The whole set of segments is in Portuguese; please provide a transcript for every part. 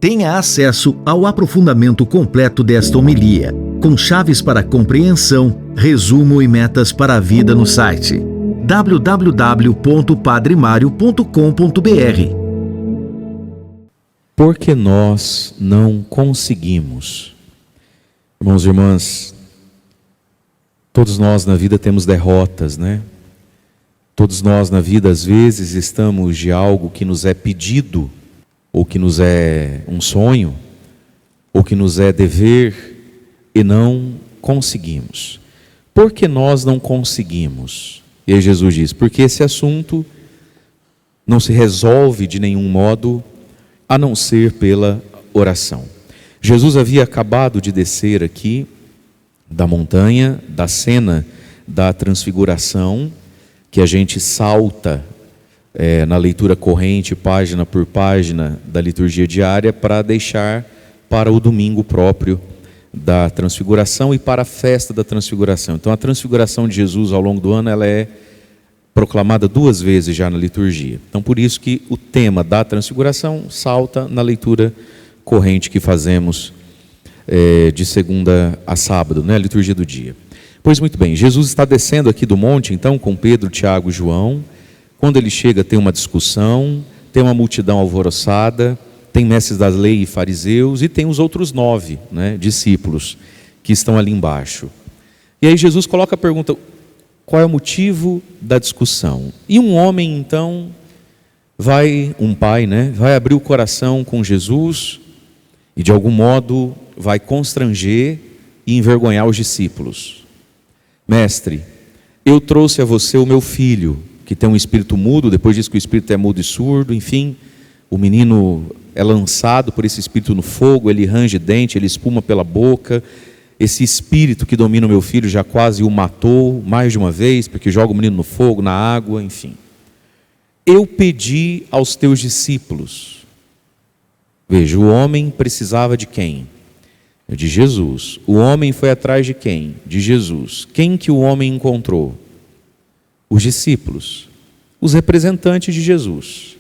Tenha acesso ao aprofundamento completo desta homilia, com chaves para compreensão, resumo e metas para a vida no site www.padremario.com.br. Porque nós não conseguimos. Irmãos e irmãs, todos nós na vida temos derrotas, né? Todos nós na vida às vezes estamos de algo que nos é pedido, ou que nos é um sonho, ou que nos é dever, e não conseguimos. Por que nós não conseguimos? E aí Jesus diz, porque esse assunto não se resolve de nenhum modo, a não ser pela oração. Jesus havia acabado de descer aqui da montanha, da cena da transfiguração, que a gente salta na leitura corrente, página por página da liturgia diária, para deixar para o domingo próprio da transfiguração e para a festa da transfiguração. Então a transfiguração de Jesus ao longo do ano, ela é proclamada 2 vezes já na liturgia. Então por isso que o tema da transfiguração salta na leitura corrente que fazemos de segunda a sábado, né, a liturgia do dia. Pois muito bem, Jesus está descendo aqui do monte então com Pedro, Tiago e João. Quando ele chega tem uma discussão, tem uma multidão alvoroçada, tem mestres da lei e fariseus e tem os outros 9, né, discípulos que estão ali embaixo. E aí Jesus coloca a pergunta, qual é o motivo da discussão? E um homem então um pai, né, vai abrir o coração com Jesus e de algum modo vai constranger e envergonhar os discípulos. Mestre, eu trouxe a você o meu filho, que tem um espírito mudo, depois diz que o espírito é mudo e surdo, enfim, o menino é lançado por esse espírito no fogo, ele range dente, ele espuma pela boca. Esse espírito que domina o meu filho já quase o matou mais de uma vez, porque joga o menino no fogo, na água, enfim. Eu pedi aos teus discípulos. Veja, o homem precisava de quem? De Jesus. O homem foi atrás de quem? De Jesus. Quem que o homem encontrou? Os discípulos, os representantes de Jesus.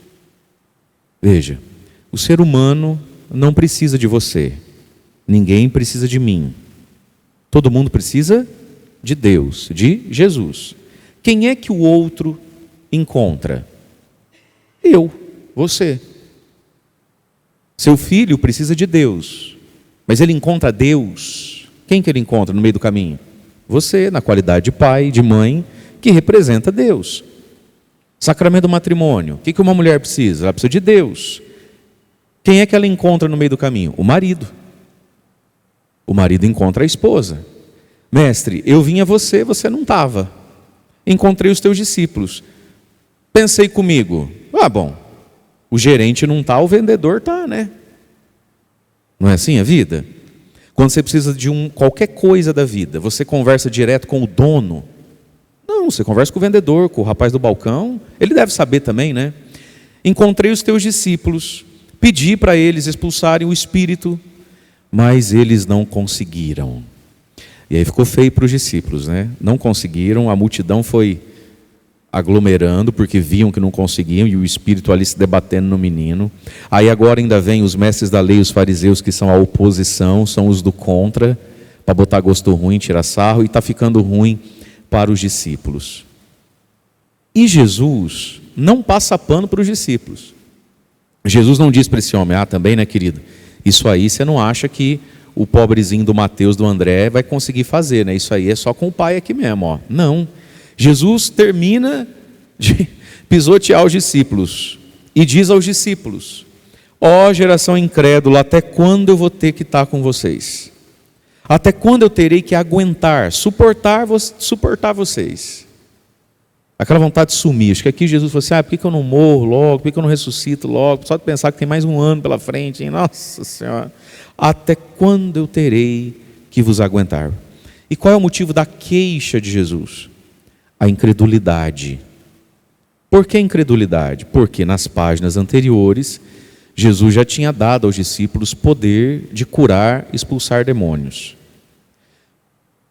Veja, o ser humano não precisa de você, ninguém precisa de mim. Todo mundo precisa de Deus, de Jesus. Quem é que o outro encontra? Eu, você. Seu filho precisa de Deus, mas ele encontra Deus. Quem que ele encontra no meio do caminho? Você, na qualidade de pai, de mãe, que representa Deus. Sacramento do matrimônio. O que uma mulher precisa? Ela precisa de Deus. Quem é que ela encontra no meio do caminho? O marido. O marido encontra a esposa. Mestre, eu vim a você, você não estava. Encontrei os teus discípulos. Pensei comigo, bom, o gerente não está, o vendedor está, né? Não é assim a vida? Quando você precisa de qualquer coisa da vida, você conversa direto com o dono? Não, você conversa com o vendedor, com o rapaz do balcão. Ele deve saber também, né? Encontrei os teus discípulos, pedi para eles expulsarem o espírito, mas eles não conseguiram. E aí ficou feio para os discípulos, né? Não conseguiram, a multidão foi aglomerando, porque viam que não conseguiam, e o espírito ali se debatendo no menino. Aí agora ainda vem os mestres da lei, os fariseus, que são a oposição, são os do contra, para botar gosto ruim, tirar sarro, e está ficando ruim para os discípulos. E Jesus não passa pano para os discípulos. Jesus não diz para esse homem, também, né, querido? Isso aí você não acha que o pobrezinho do Mateus, do André, vai conseguir fazer, né? Isso aí é só com o pai aqui mesmo, ó. Não. Jesus termina de pisotear os discípulos e diz aos discípulos, ó geração incrédula, até quando eu vou ter que estar com vocês? Até quando eu terei que aguentar, suportar vocês? Aquela vontade de sumir. Acho que aqui Jesus falou assim, por que eu não morro logo? Por que eu não ressuscito logo? Só de pensar que tem mais um ano pela frente, hein? Nossa Senhora. Até quando eu terei que vos aguentar? E qual é o motivo da queixa de Jesus? A incredulidade. Por que incredulidade? Porque nas páginas anteriores, Jesus já tinha dado aos discípulos poder de curar, expulsar demônios.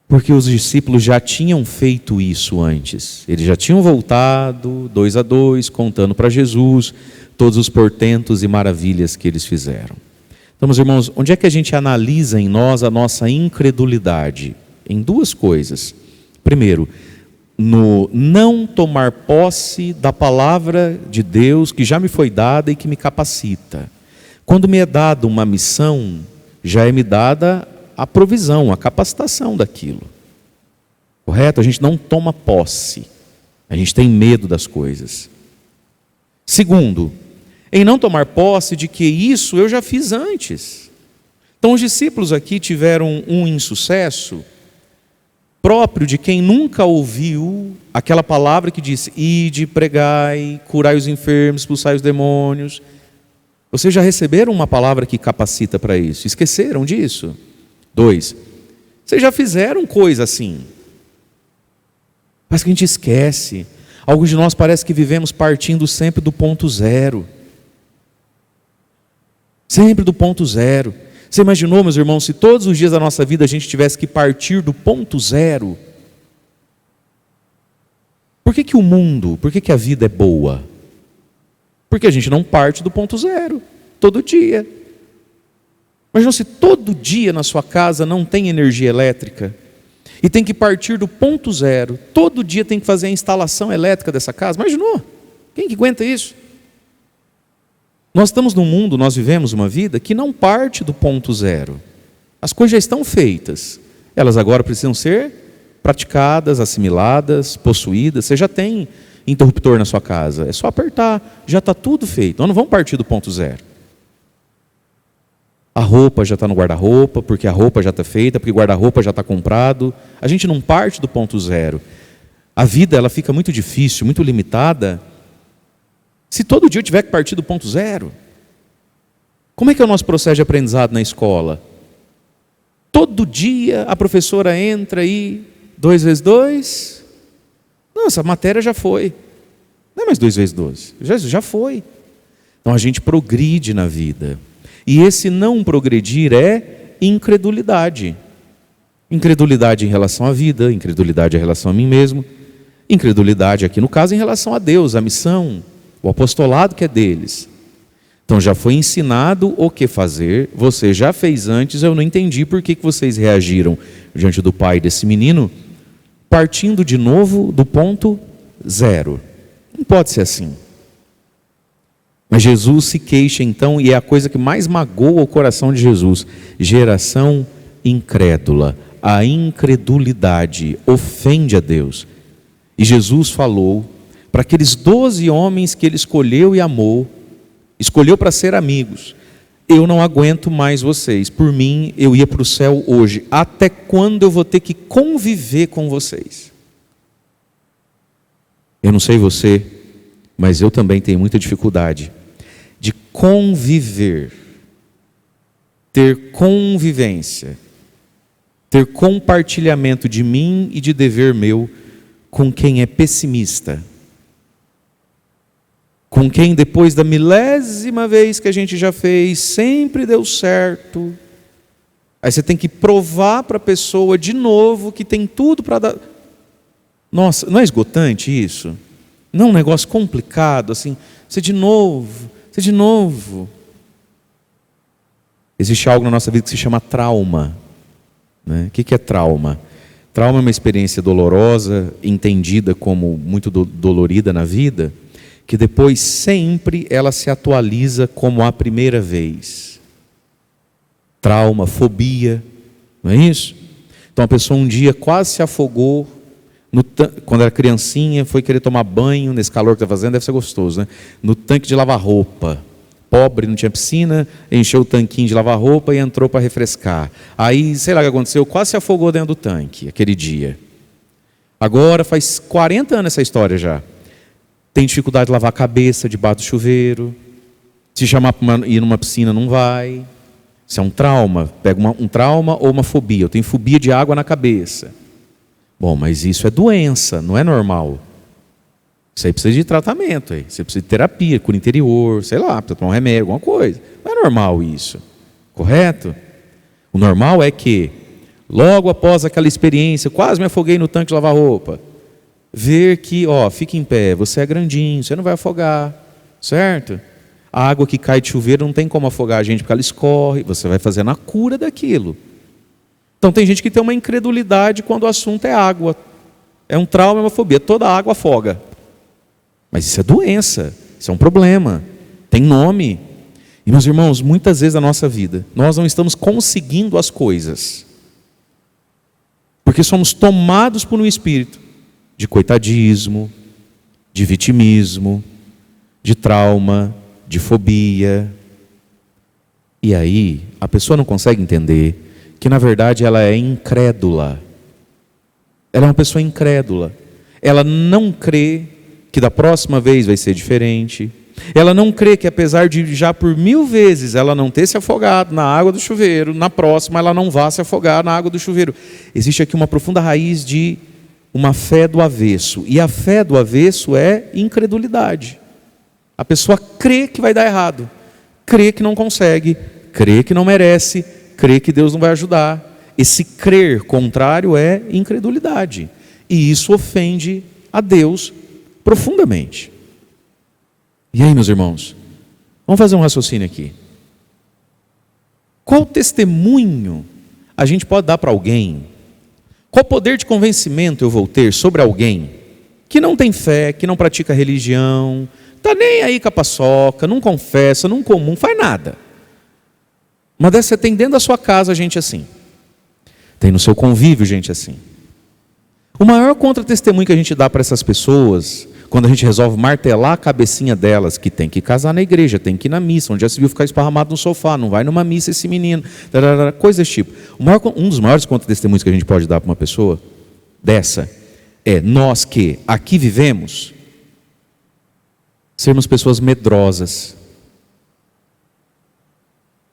Porque os discípulos já tinham feito isso antes. Eles já tinham voltado, 2 a 2, contando para Jesus todos os portentos e maravilhas que eles fizeram. Então, meus irmãos, onde é que a gente analisa em nós a nossa incredulidade? Em duas coisas. Primeiro, no não tomar posse da palavra de Deus que já me foi dada e que me capacita. Quando me é dada uma missão, já é me dada a provisão, a capacitação daquilo. Correto? A gente não toma posse. A gente tem medo das coisas. Segundo, em não tomar posse de que isso eu já fiz antes. Então os discípulos aqui tiveram um insucesso próprio de quem nunca ouviu aquela palavra que disse: ide, pregai, curai os enfermos, expulsai os demônios. Vocês já receberam uma palavra que capacita para isso? Esqueceram disso? 2, vocês já fizeram coisa assim. Mas que a gente esquece. Alguns de nós parece que vivemos partindo sempre do ponto zero. Sempre do ponto zero. Você imaginou, meus irmãos, se todos os dias da nossa vida a gente tivesse que partir do ponto zero? Por que o mundo, por que a vida é boa? Porque a gente não parte do ponto zero, todo dia. Imagina se todo dia na sua casa não tem energia elétrica e tem que partir do ponto zero, todo dia tem que fazer a instalação elétrica dessa casa. Imaginou? Quem que aguenta isso? Nós estamos num mundo, nós vivemos uma vida que não parte do ponto zero. As coisas já estão feitas. Elas agora precisam ser praticadas, assimiladas, possuídas. Você já tem interruptor na sua casa. É só apertar. Já está tudo feito. Nós não vamos partir do ponto zero. A roupa já está no guarda-roupa, porque a roupa já está feita, porque o guarda-roupa já está comprado. A gente não parte do ponto zero. A vida ela fica muito difícil, muito limitada, se todo dia eu tiver que partir do ponto zero. Como é que é o nosso processo de aprendizado na escola? Todo dia a professora entra aí, 2 vezes 2. Não, essa matéria já foi. Não é mais 2 vezes 12. Já foi. Então a gente progride na vida. E esse não progredir é incredulidade. Incredulidade em relação à vida, incredulidade em relação a mim mesmo, incredulidade aqui no caso em relação a Deus, a missão, o apostolado que é deles. Então já foi ensinado o que fazer, você já fez antes, eu não entendi por que vocês reagiram diante do pai desse menino, partindo de novo do ponto zero. Não pode ser assim. Mas Jesus se queixa então, e é a coisa que mais magoa o coração de Jesus: geração incrédula. A incredulidade ofende a Deus. E Jesus falou para aqueles 12 homens que ele escolheu e amou, escolheu para ser amigos: eu não aguento mais vocês, por mim eu ia para o céu hoje. Até quando eu vou ter que conviver com vocês? Eu não sei você, mas eu também tenho muita dificuldade de conviver, ter convivência, ter compartilhamento de mim e de dever meu com quem é pessimista, com quem depois da milésima vez que a gente já fez, sempre deu certo. Aí você tem que provar para a pessoa de novo que tem tudo para dar. Nossa, não é esgotante isso? Não é um negócio complicado, assim, você de novo. Existe algo na nossa vida que se chama trauma. Né? O que é trauma? Trauma é uma experiência dolorosa, entendida como muito dolorida na vida, que depois sempre ela se atualiza como a primeira vez. Trauma, fobia, não é isso? Então a pessoa um dia quase se afogou, quando era criancinha, foi querer tomar banho, nesse calor que está fazendo, deve ser gostoso, né? No tanque de lavar roupa. Pobre, não tinha piscina, encheu o tanquinho de lavar roupa e entrou para refrescar. Aí, sei lá o que aconteceu, quase se afogou dentro do tanque, aquele dia. Agora faz 40 anos essa história já. Tem dificuldade de lavar a cabeça debaixo do chuveiro. Se chamar para ir numa piscina, não vai. Isso é um trauma. Pega um trauma ou uma fobia. Eu tenho fobia de água na cabeça. Bom, mas isso é doença, não é normal. Isso aí precisa de tratamento. Aí. Você precisa de terapia, cura interior, sei lá, precisa tomar um remédio, alguma coisa. Não é normal isso. Correto? O normal é que, logo após aquela experiência, quase me afoguei no tanque de lavar roupa, ver que, fica em pé, você é grandinho, você não vai afogar, certo? A água que cai de chuveiro não tem como afogar a gente, porque ela escorre, você vai fazendo a cura daquilo. Então tem gente que tem uma incredulidade quando o assunto é água. É um trauma, é uma fobia, toda água afoga. Mas isso é doença, isso é um problema, tem nome. E meus irmãos, muitas vezes na nossa vida, nós não estamos conseguindo as coisas, porque somos tomados por um espírito de coitadismo, de vitimismo, de trauma, de fobia. E aí, a pessoa não consegue entender que na verdade ela é incrédula. Ela é uma pessoa incrédula. Ela não crê que da próxima vez vai ser diferente. Ela não crê que apesar de já por 1000 vezes ela não ter se afogado na água do chuveiro, na próxima ela não vá se afogar na água do chuveiro. Existe aqui uma profunda raiz de uma fé do avesso. E a fé do avesso é incredulidade. A pessoa crê que vai dar errado, crê que não consegue, crê que não merece, crê que Deus não vai ajudar. Esse crer contrário é incredulidade. E isso ofende a Deus profundamente. E aí, meus irmãos, vamos fazer um raciocínio aqui. Qual testemunho a gente pode dar para alguém? Qual poder de convencimento eu vou ter sobre alguém que não tem fé, que não pratica religião, está nem aí com a paçoca, não confessa, não comum, faz nada. Mas você tem dentro da sua casa gente assim. Tem no seu convívio gente assim. O maior contra-testemunho que a gente dá para essas pessoas, quando a gente resolve martelar a cabecinha delas, que tem que casar na igreja, tem que ir na missa, onde já se viu ficar esparramado no sofá, não vai numa missa esse menino, coisas desse tipo. Um dos maiores contra-testemunhos que a gente pode dar para uma pessoa dessa é nós que aqui vivemos, sermos pessoas medrosas.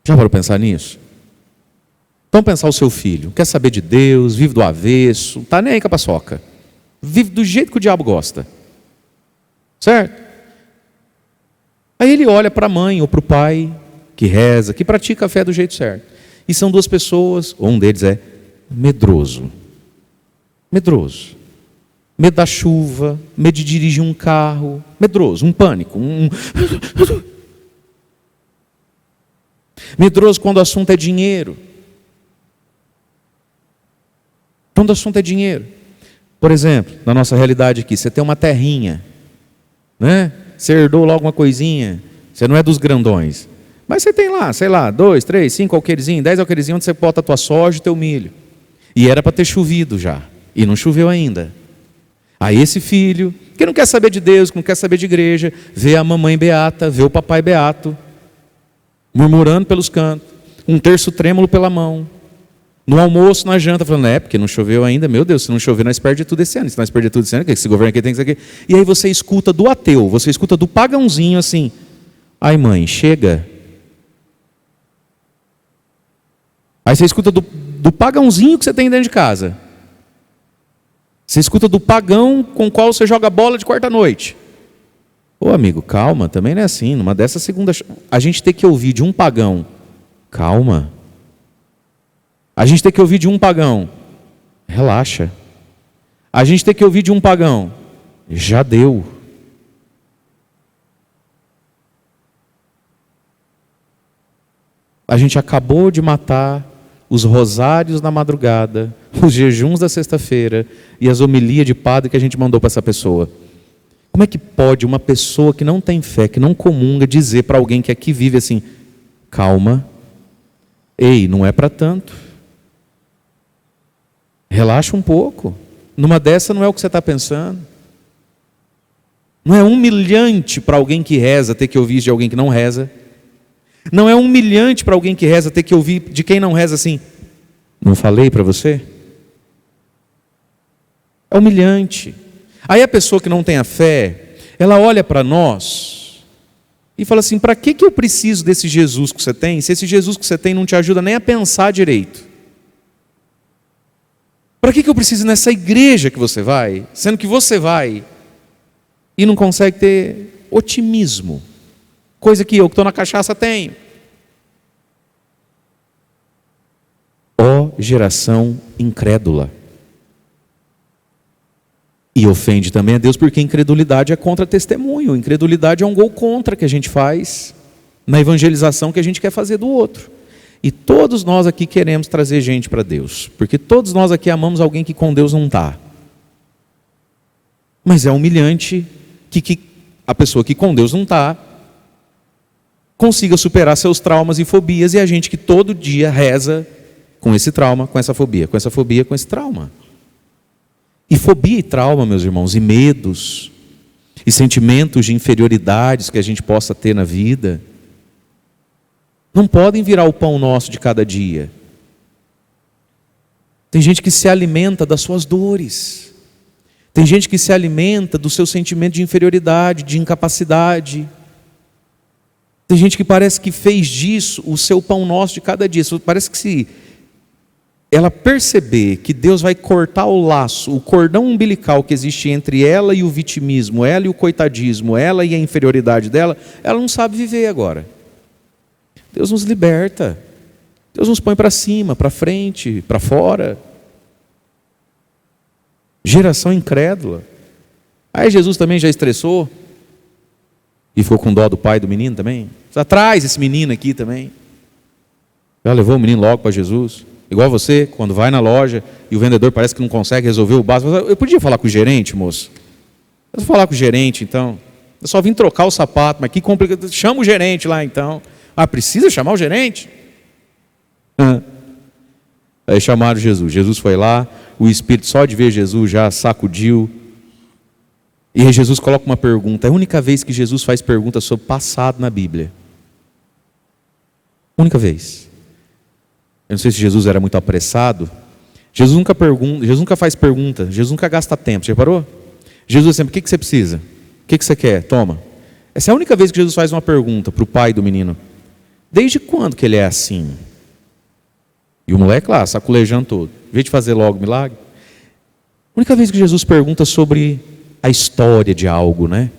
Já parou pensar nisso? Vamos pensar o seu filho, quer saber de Deus, vive do avesso, não está nem aí com a paçoca. Vive do jeito que o diabo gosta. Certo? Aí ele olha para a mãe ou para o pai, que reza, que pratica a fé do jeito certo. E são duas pessoas, ou um deles é medroso. Medroso. Medo da chuva, medo de dirigir um carro, medroso, um pânico. Medroso quando o assunto é dinheiro. Quando o assunto é dinheiro. Por exemplo, na nossa realidade aqui, você tem uma terrinha, né? Você herdou logo uma coisinha, você não é dos grandões, mas você tem lá, sei lá, 2, 3, 5 alqueires, 10 alqueires onde você bota a tua soja e o teu milho. E era para ter chovido já, e não choveu ainda. Aí esse filho, que não quer saber de Deus, que não quer saber de igreja, vê a mamãe beata, vê o papai beato, murmurando pelos cantos, um terço trêmulo pela mão, no almoço, na janta, falando, porque não choveu ainda, meu Deus, se não chover nós perdemos tudo esse ano, se nós perdemos tudo esse ano, que esse governo aqui tem que ser aqui. E aí você escuta do ateu, você escuta do pagãozinho assim, ai mãe, chega. Aí você escuta do pagãozinho que você tem dentro de casa. Você escuta do pagão com o qual você joga bola de quarta-noite. Ô amigo, calma, também não é assim, numa dessa segunda, a gente tem que ouvir de um pagão, calma. A gente tem que ouvir de um pagão, relaxa. A gente tem que ouvir de um pagão, já deu. A gente acabou de matar os rosários na madrugada, os jejuns da sexta-feira e as homilias de padre que a gente mandou para essa pessoa. Como é que pode uma pessoa que não tem fé, que não comunga, dizer para alguém que aqui vive assim, calma, ei, não é para tanto. Relaxa um pouco. Numa dessa não é o que você está pensando. Não é humilhante para alguém que reza ter que ouvir isso de alguém que não reza. Não é humilhante para alguém que reza ter que ouvir de quem não reza assim, não falei para você? É humilhante. Aí a pessoa que não tem a fé, ela olha para nós e fala assim, para que eu preciso desse Jesus que você tem, se esse Jesus que você tem não te ajuda nem a pensar direito? Para que eu preciso nessa igreja que você vai, sendo que você vai e não consegue ter otimismo, coisa que eu que estou na cachaça tenho. Ó geração incrédula. E ofende também a Deus porque incredulidade é contra testemunho, incredulidade é um gol contra que a gente faz. na evangelização que a gente quer fazer do outro. E todos nós aqui queremos trazer gente para Deus, porque todos nós aqui amamos alguém que com Deus não está. Mas é humilhante que a pessoa que com Deus não está consiga superar seus traumas e fobias, e a gente que todo dia reza com esse trauma, com essa fobia, com essa fobia, com esse trauma. E fobia e trauma, meus irmãos, e medos, e sentimentos de inferioridades que a gente possa ter na vida, não podem virar o pão nosso de cada dia. Tem gente que se alimenta das suas dores. Tem gente que se alimenta do seu sentimento de inferioridade, de incapacidade. Tem gente que parece que fez disso o seu pão nosso de cada dia. Parece que se ela perceber que Deus vai cortar o laço, o cordão umbilical que existe entre ela e o vitimismo, ela e o coitadismo, ela e a inferioridade dela, ela não sabe viver agora. Deus nos liberta. Deus nos põe para cima, para frente, para fora. Geração incrédula. Aí Jesus também já estressou e ficou com dó do pai do menino também. Traz esse menino aqui também. Já levou o menino logo para Jesus. Igual você, quando vai na loja e o vendedor parece que não consegue resolver o básico. Eu podia falar com o gerente, moço? Eu vou falar com o gerente, então. Eu só vim trocar o sapato, mas que complicado. Chama o gerente lá, então. Precisa chamar o gerente? Aí chamaram Jesus. Jesus foi lá, o Espírito só de ver Jesus já sacudiu. E aí Jesus coloca uma pergunta. É a única vez que Jesus faz pergunta sobre passado na Bíblia. Única vez. Eu não sei se Jesus era muito apressado. Jesus nunca pergunta, Jesus nunca faz pergunta, Jesus nunca gasta tempo. Você reparou? Jesus sempre, o que você precisa? O que você quer? Toma. Essa é a única vez que Jesus faz uma pergunta para o pai do menino. Desde quando que ele é assim? E o moleque lá, saculejando todo. Em vez de fazer logo milagre. A única vez que Jesus pergunta sobre a história de algo, né?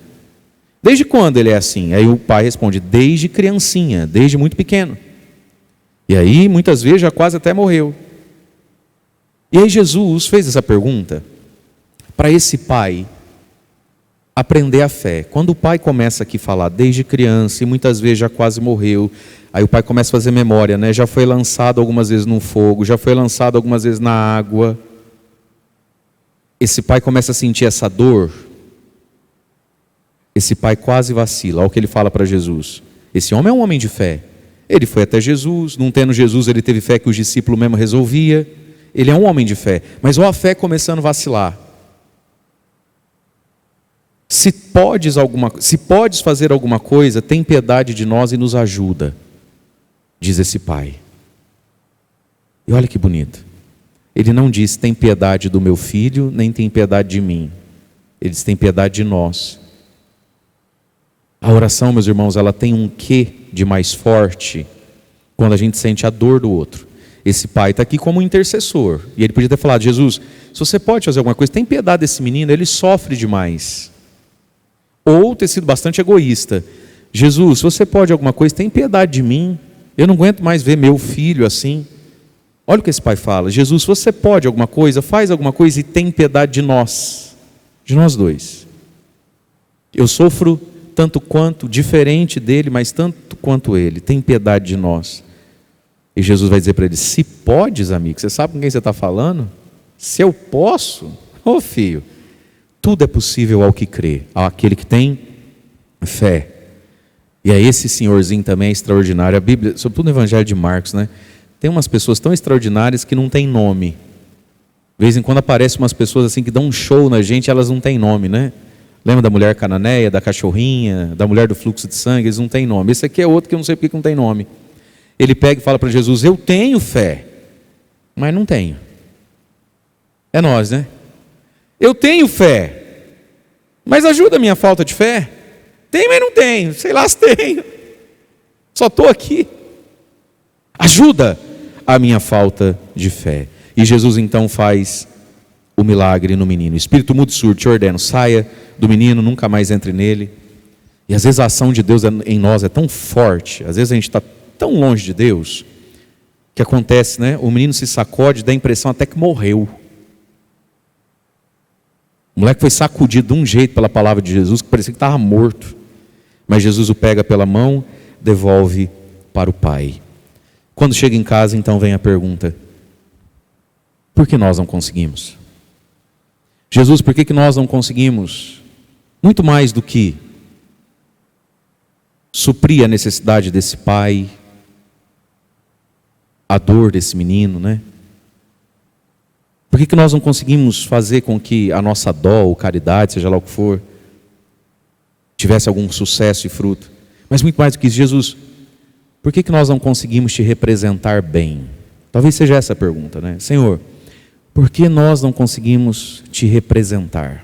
Desde quando ele é assim? Aí o pai responde, desde criancinha, desde muito pequeno. E aí, muitas vezes, já quase até morreu. E aí Jesus fez essa pergunta para esse pai aprender a fé. Quando o pai começa aqui a falar desde criança e muitas vezes já quase morreu, aí o pai começa a fazer memória, né? Já foi lançado algumas vezes no fogo, já foi lançado algumas vezes na água. Esse pai começa a sentir essa dor. Esse pai quase vacila. Olha o que ele fala para Jesus. Esse homem é um homem de fé. Ele foi até Jesus, não tendo Jesus ele teve fé que os discípulos mesmo resolvia. Ele é um homem de fé, mas olha a fé começando a vacilar. Se podes fazer alguma coisa, tem piedade de nós e nos ajuda, diz esse pai. E olha que bonito. Ele não diz, tem piedade do meu filho, nem tem piedade de mim. Ele diz, tem piedade de nós. A oração, meus irmãos, ela tem um quê de mais forte quando a gente sente a dor do outro. Esse pai está aqui como intercessor. E ele podia ter falado, Jesus, se você pode fazer alguma coisa, tem piedade desse menino, ele sofre demais. Ou ter sido bastante egoísta. Jesus, se você pode alguma coisa, tem piedade de mim. Eu não aguento mais ver meu filho assim. Olha o que esse pai fala. Jesus, se você pode alguma coisa, faz alguma coisa e tem piedade de nós. De nós dois. Eu sofro tanto quanto, diferente dele, mas tanto quanto ele. Tem piedade de nós. E Jesus vai dizer para ele, se podes, amigo, você sabe com quem você está falando? Se eu posso, ô filho, tudo é possível ao que crê, àquele que tem fé. E aí esse senhorzinho também é extraordinário. A Bíblia, sobretudo no Evangelho de Marcos, né? Tem umas pessoas tão extraordinárias que não têm nome. De vez em quando aparecem umas pessoas assim que dão um show na gente, elas não têm nome, né? Lembra da mulher cananeia, da cachorrinha, da mulher do fluxo de sangue? Eles não têm nome. Esse aqui é outro que eu não sei porque que não tem nome. Ele pega e fala para Jesus, eu tenho fé, mas não tenho. É nós, né? Eu tenho fé, mas ajuda a minha falta de fé. Tenho, mas não tenho. Sei lá se tenho. Só estou aqui. Ajuda a minha falta de fé. E Jesus então faz o milagre no menino. O espírito mudo e surdo, te ordeno, saia do menino, nunca mais entre nele. E às vezes a ação de Deus em nós é tão forte, às vezes a gente está tão longe de Deus, que acontece, né? O menino se sacode, dá a impressão até que morreu. O moleque foi sacudido de um jeito pela palavra de Jesus, que parecia que estava morto. Mas Jesus o pega pela mão, devolve para o Pai. Quando chega em casa, então vem a pergunta: por que nós não conseguimos? Jesus, por que nós não conseguimos muito mais do que suprir a necessidade desse pai, a dor desse menino, né? Por que nós não conseguimos fazer com que a nossa dó ou caridade, seja lá o que for, tivesse algum sucesso e fruto? Mas muito mais do que isso, Jesus, por que nós não conseguimos te representar bem? Talvez seja essa a pergunta, né? Senhor, por que nós não conseguimos te representar?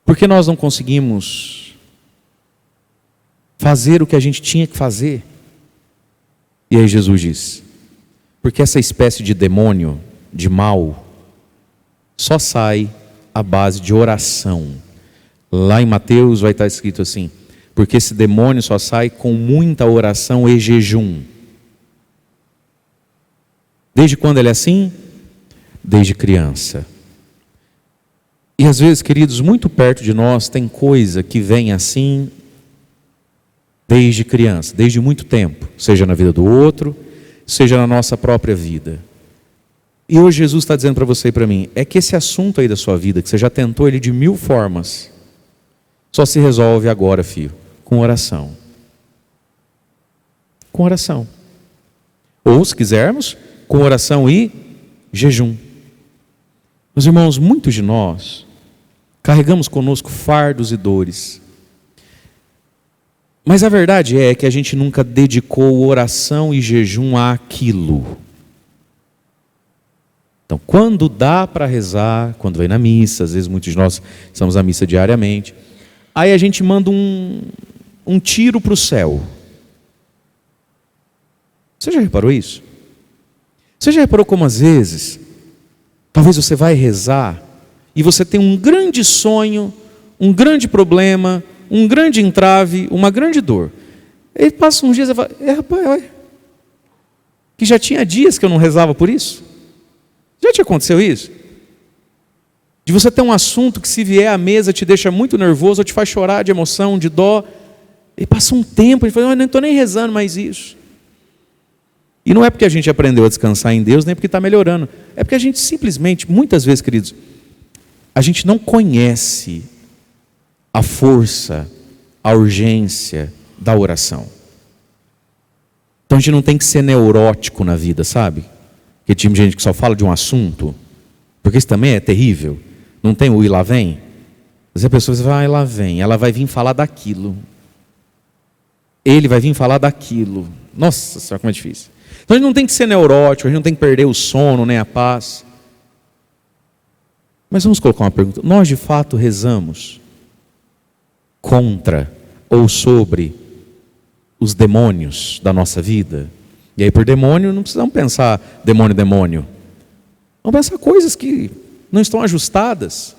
Por que nós não conseguimos fazer o que a gente tinha que fazer? E aí Jesus diz: porque essa espécie de demônio, de mal, só sai à base de oração. Lá em Mateus vai estar escrito assim: porque esse demônio só sai com muita oração e jejum. Desde quando ele é assim? Desde criança. E às vezes, queridos, muito perto de nós tem coisa que vem assim desde criança, desde muito tempo, seja na vida do outro, seja na nossa própria vida. E hoje Jesus está dizendo para você e para mim, é que esse assunto aí da sua vida, que você já tentou ele de 1000 formas, só se resolve agora, filho, com oração. Com oração. Ou, se quisermos, com oração e jejum. Meus irmãos, muitos de nós carregamos conosco fardos e dores. Mas a verdade é que a gente nunca dedicou oração e jejum àquilo. Então, quando dá para rezar, quando vem na missa, às vezes muitos de nós estamos na missa diariamente, aí a gente manda um tiro para o céu. Você já reparou isso? Você já reparou como às vezes, talvez você vai rezar e você tem um grande sonho, um grande problema, um grande entrave, uma grande dor. Ele passa uns dias e fala, rapaz, olha, que já tinha dias que eu não rezava por isso. Já te aconteceu isso? De você ter um assunto que se vier à mesa te deixa muito nervoso, ou te faz chorar de emoção, de dó. E passa um tempo, e fala, não estou nem rezando mais isso. E não é porque a gente aprendeu a descansar em Deus, nem porque está melhorando. É porque a gente simplesmente, muitas vezes, queridos, a gente não conhece a força, a urgência da oração. Então a gente não tem que ser neurótico na vida, sabe? Que tipo de gente que só fala de um assunto, porque isso também é terrível. Não tem o ir lá vem? Mas a pessoa vai lá vem, ela vai vir falar daquilo. Ele vai vir falar daquilo. Nossa senhora, como é difícil. Então a gente não tem que ser neurótico, a gente não tem que perder o sono, nem a paz. Mas vamos colocar uma pergunta. Nós de fato rezamos contra ou sobre os demônios da nossa vida? E aí por demônio não precisamos pensar demônio. Vamos pensar coisas que não estão ajustadas.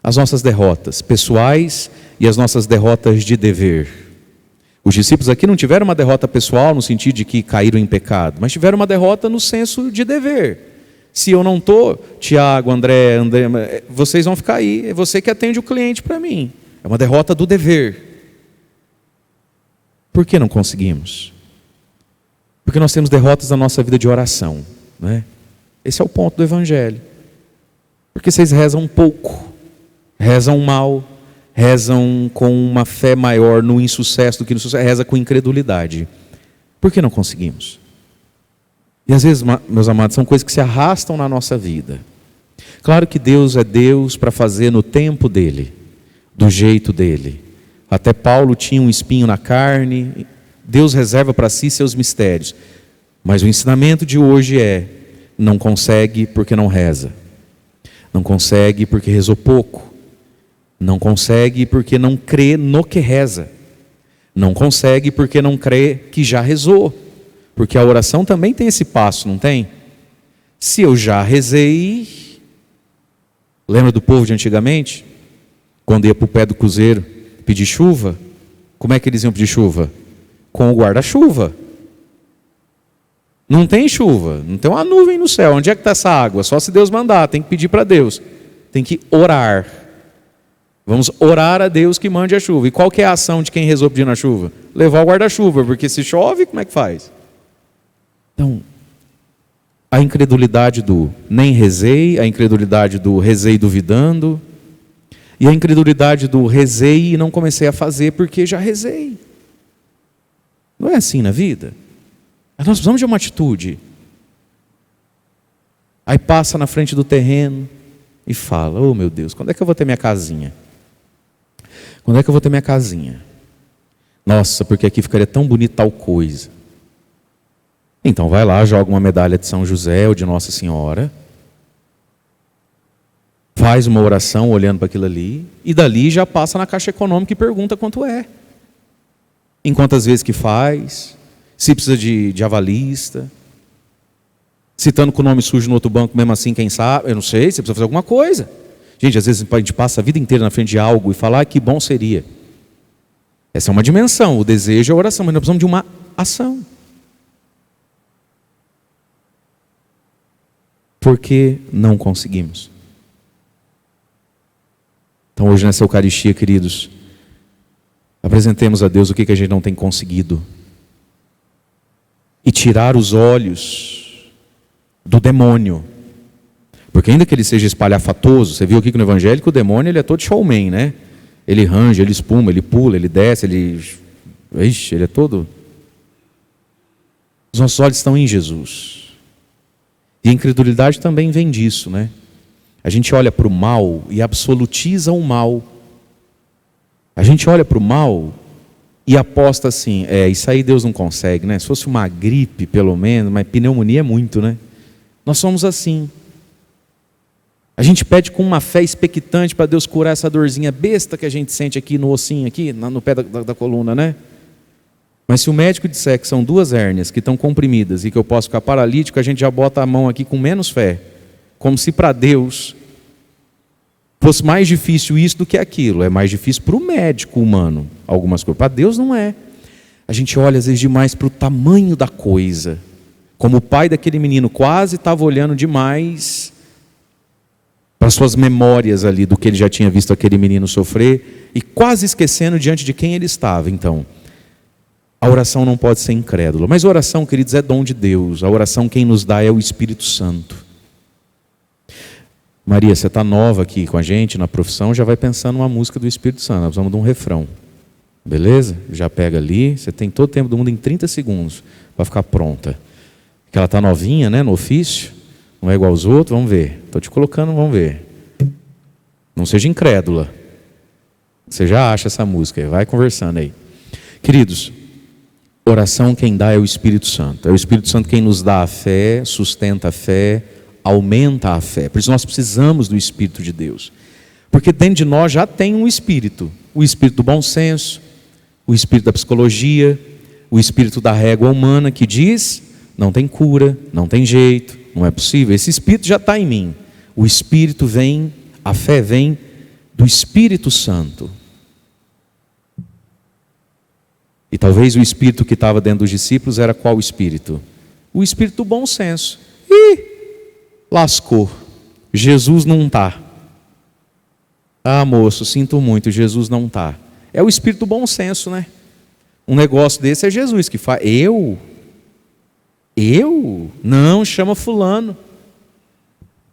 As nossas derrotas pessoais e as nossas derrotas de dever. Os discípulos aqui não tiveram uma derrota pessoal no sentido de que caíram em pecado, mas tiveram uma derrota no senso de dever. Se eu não estou, Tiago, André, vocês vão ficar aí, é você que atende o cliente para mim. É uma derrota do dever. Por que não conseguimos? Porque nós temos derrotas na nossa vida de oração, né? Esse é o ponto do Evangelho. Porque vocês rezam pouco, rezam mal, rezam com uma fé maior no insucesso do que no sucesso, reza com incredulidade. Por que não conseguimos? E às vezes, meus amados, são coisas que se arrastam na nossa vida. Claro que Deus é Deus para fazer no tempo dele, do jeito dele. Até Paulo tinha um espinho na carne. Deus reserva para si seus mistérios. Mas o ensinamento de hoje é: não consegue porque não reza. Não consegue porque rezou pouco. Não consegue porque não crê no que reza. Não consegue porque não crê que já rezou. Porque a oração também tem esse passo, não tem? Se eu já rezei... Lembra do povo de antigamente? Quando ia para o pé do cruzeiro pedir chuva, como é que eles iam pedir chuva? Com o guarda-chuva. Não tem chuva, não tem uma nuvem no céu. Onde é que está essa água? Só se Deus mandar, tem que pedir para Deus. Tem que orar. Vamos orar a Deus que mande a chuva. E qual que é a ação de quem rezou pedindo a chuva? Levar o guarda-chuva, porque se chove, como é que faz? Então, a incredulidade do nem rezei, a incredulidade do rezei duvidando, e a incredulidade do rezei e não comecei a fazer porque já rezei. Não é assim na vida? Nós precisamos de uma atitude. Aí passa na frente do terreno e fala: oh meu Deus, quando é que eu vou ter minha casinha? Quando é que eu vou ter minha casinha? Nossa, porque aqui ficaria tão bonito tal coisa. Então vai lá, joga uma medalha de São José ou de Nossa Senhora, faz uma oração olhando para aquilo ali, e dali já passa na Caixa Econômica e pergunta quanto é. Em quantas vezes que faz, se precisa de avalista, se estando com o nome sujo no outro banco, mesmo assim, quem sabe, eu não sei, você precisa fazer alguma coisa. Gente, às vezes a gente passa a vida inteira na frente de algo e falar que bom seria. Essa é uma dimensão, o desejo é a oração, mas nós precisamos de uma ação. Por que não conseguimos? Então hoje nessa Eucaristia, queridos, apresentemos a Deus o que a gente não tem conseguido. E tirar os olhos do demônio. Porque ainda que ele seja espalhafatoso, você viu aqui que no Evangelho que o demônio ele é todo showman, né? Ele range, ele espuma, ele pula, ele desce, ele é todo... Os nossos olhos estão em Jesus. E a incredulidade também vem disso, né? A gente olha para o mal e absolutiza o mal. A gente olha para o mal e aposta assim, isso aí Deus não consegue, né? Se fosse uma gripe, pelo menos, mas pneumonia é muito, né? Nós somos assim. A gente pede com uma fé expectante para Deus curar essa dorzinha besta que a gente sente aqui no ossinho, aqui, no pé da coluna, né? Mas se o médico disser que são 2 hérnias que estão comprimidas e que eu posso ficar paralítico, a gente já bota a mão aqui com menos fé. Como se para Deus fosse mais difícil isso do que aquilo. É mais difícil para o médico humano algumas coisas. Para Deus não é. A gente olha às vezes demais para o tamanho da coisa. Como o pai daquele menino quase estava olhando demais para suas memórias ali do que ele já tinha visto aquele menino sofrer e quase esquecendo diante de quem ele estava. Então, a oração não pode ser incrédula. Mas a oração, queridos, é dom de Deus. A oração quem nos dá é o Espírito Santo. Maria, você está nova aqui com a gente na profissão, já vai pensando numa música do Espírito Santo. Nós precisamos de um refrão. Beleza? Já pega ali. Você tem todo o tempo do mundo em 30 segundos para ficar pronta. Porque ela está novinha, né, no ofício. Não é igual aos outros. Vamos ver. Estou te colocando, vamos ver. Não seja incrédula. Você já acha essa música. Vai conversando aí. Queridos, oração quem dá é o Espírito Santo. É o Espírito Santo quem nos dá a fé, sustenta a fé, aumenta a fé. Por isso nós precisamos do Espírito de Deus. Porque dentro de nós já tem um Espírito. O Espírito do bom senso, o Espírito da psicologia, o Espírito da régua humana que diz, não tem cura, não tem jeito, não é possível. Esse Espírito já está em mim. O Espírito vem, a fé vem do Espírito Santo. E talvez o espírito que estava dentro dos discípulos era qual espírito? O espírito do bom senso. Lascou. Jesus não está. Ah, moço, sinto muito, Jesus não está. É o espírito do bom senso, né? Um negócio desse é Jesus que faz. Eu? Não, chama fulano.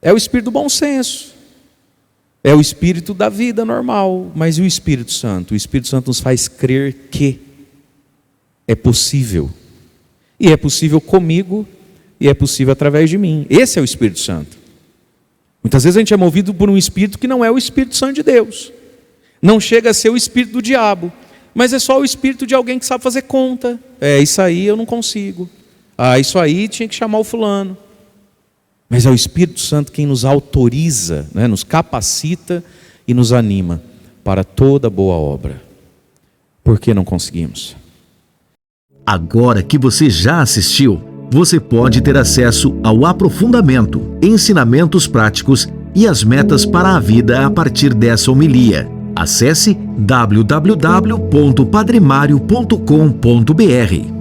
É o espírito do bom senso. É o espírito da vida normal. Mas e o Espírito Santo? O Espírito Santo nos faz crer que é possível. E é possível comigo, e é possível através de mim. Esse é o Espírito Santo. Muitas vezes a gente é movido por um Espírito que não é o Espírito Santo de Deus. Não chega a ser o Espírito do diabo, mas é só o Espírito de alguém que sabe fazer conta. Isso aí eu não consigo. Isso aí tinha que chamar o fulano. Mas é o Espírito Santo quem nos autoriza, né, nos capacita e nos anima para toda boa obra. Por que não conseguimos? Agora que você já assistiu, você pode ter acesso ao aprofundamento, ensinamentos práticos e as metas para a vida a partir dessa homilia. Acesse www.padremario.com.br.